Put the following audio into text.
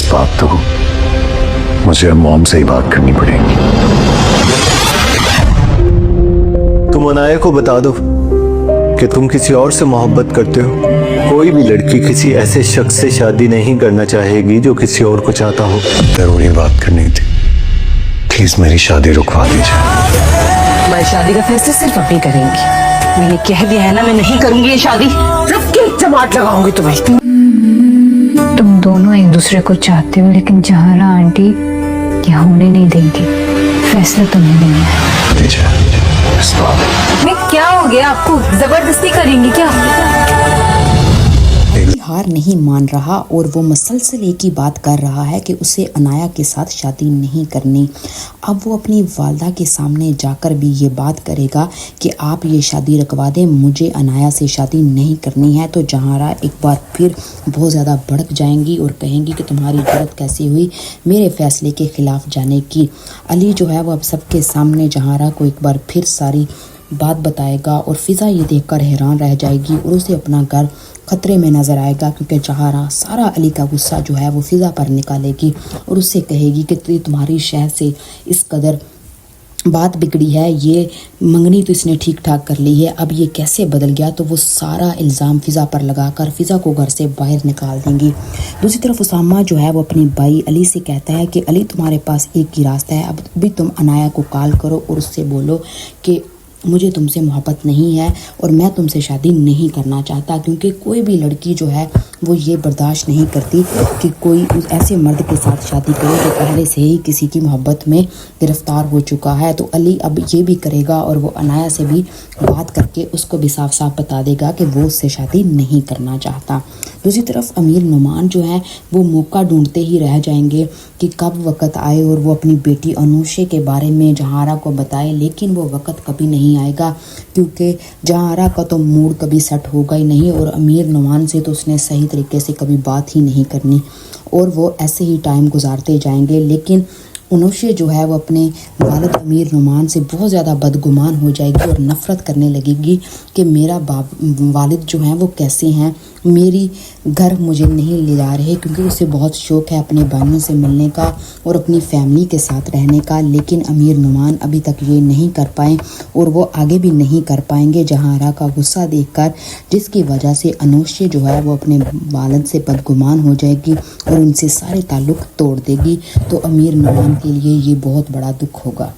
बात तो मुझे अब मॉम से ही बात करनी पड़ेगी। तुम अनाया को बता दो कि तुम किसी और से मोहब्बत करते हो। कोई भी लड़की किसी ऐसे शख्स से शादी नहीं करना चाहेगी जो किसी और को चाहता हो। जरूरी बात करनी थी, प्लीज मेरी शादी रुकवा दीजिए। मैं शादी का फैसला सिर्फ अभी करेंगी। मैंने कह दिया है ना, मैं नहीं करूंगी ये शादी। सबके चमाट लगाऊंगी तुम्हें। तुम दोनों एक दूसरे को चाहते हो, लेकिन जहारा आंटी क्या होने नहीं देंगी। फैसला तुम्हें लेना है। मैं क्या हो गया आपको? जबरदस्ती करेंगी क्या? हार नहीं मान रहा और वो मसलसल एक ही बात कर रहा है कि उसे अनाया के साथ शादी नहीं करनी। अब वो अपनी वालदा के सामने जाकर भी ये बात करेगा कि आप ये शादी रखवा दें, मुझे अनाया से शादी नहीं करनी है। तो जहारा एक बार फिर बहुत ज़्यादा भड़क जाएंगी और कहेंगी कि तुम्हारी जरूरत कैसी हुई मेरे फैसले के ख़िलाफ़ जाने की। अली जो है वो अब सबके सामने जहारा को एक बार फिर सारी बात बताएगा और फ़िज़ा ये देखकर हैरान रह जाएगी और उसे अपना घर खतरे में नज़र आएगा, क्योंकि जहारा सारा अली का गुस्सा जो है वो फ़िज़ा पर निकालेगी और उससे कहेगी कि तुम्हारी शहर से इस कदर बात बिगड़ी है, ये मंगनी तो इसने ठीक ठाक कर ली है, अब ये कैसे बदल गया। तो वो सारा इल्ज़ाम फ़िज़ा पर लगाकर फ़िज़ा को घर से बाहर निकाल देंगी। दूसरी तरफ उसामा जो है वो अपने भाई अली से कहता है कि अली तुम्हारे पास एक ही रास्ता है, अब भी तुम अनाया को कॉल करो और उससे बोलो कि मुझे तुमसे मोहब्बत नहीं है और मैं तुमसे शादी नहीं करना चाहता, क्योंकि कोई भी लड़की जो है वो ये बर्दाश्त नहीं करती कि कोई उस ऐसे मर्द के साथ शादी करे जो पहले से ही किसी की मोहब्बत में गिरफ्तार हो चुका है। तो अली अब ये भी करेगा और वो अनाया से भी बात करके उसको भी साफ साफ बता देगा कि वो उससे शादी नहीं करना चाहता। दूसरी तरफ अमीर नुमान जो है वो मौका ढूंढते ही रह जाएंगे कि कब वक़्त आए और वो अपनी बेटी अनुषे के बारे में जहारा को बताए, लेकिन वो वक़्त कभी नहीं आएगा, क्योंकि जहारा का तो मूड कभी सेट होगा ही नहीं और अमीर नुमान से तो उसने सही तरीके से कभी बात ही नहीं करनी और वो ऐसे ही टाइम गुजारते जाएंगे। लेकिन अनुषे जो है वो अपने वालिद अमीर नुमान से बहुत ज़्यादा बदगुमान हो जाएगी और नफ़रत करने लगेगी कि मेरा वालिद जो हैं वो कैसे हैं, मेरी घर मुझे नहीं ले जा रहे, क्योंकि उसे बहुत शौक़ है अपने भाइयों से मिलने का और अपनी फैमिली के साथ रहने का। लेकिन अमीर नुमान अभी तक ये नहीं कर पाए और वो आगे भी नहीं कर पाएंगे जहारा का गुस्सा देखकर, जिसकी वजह से अनुषे जो है वो अपने वालिद से बदगुमान हो जाएगी और उनसे सारे ताल्लुक़ तोड़ देगी। तो अमीर नुमान के लिए ये बहुत बड़ा दुख होगा।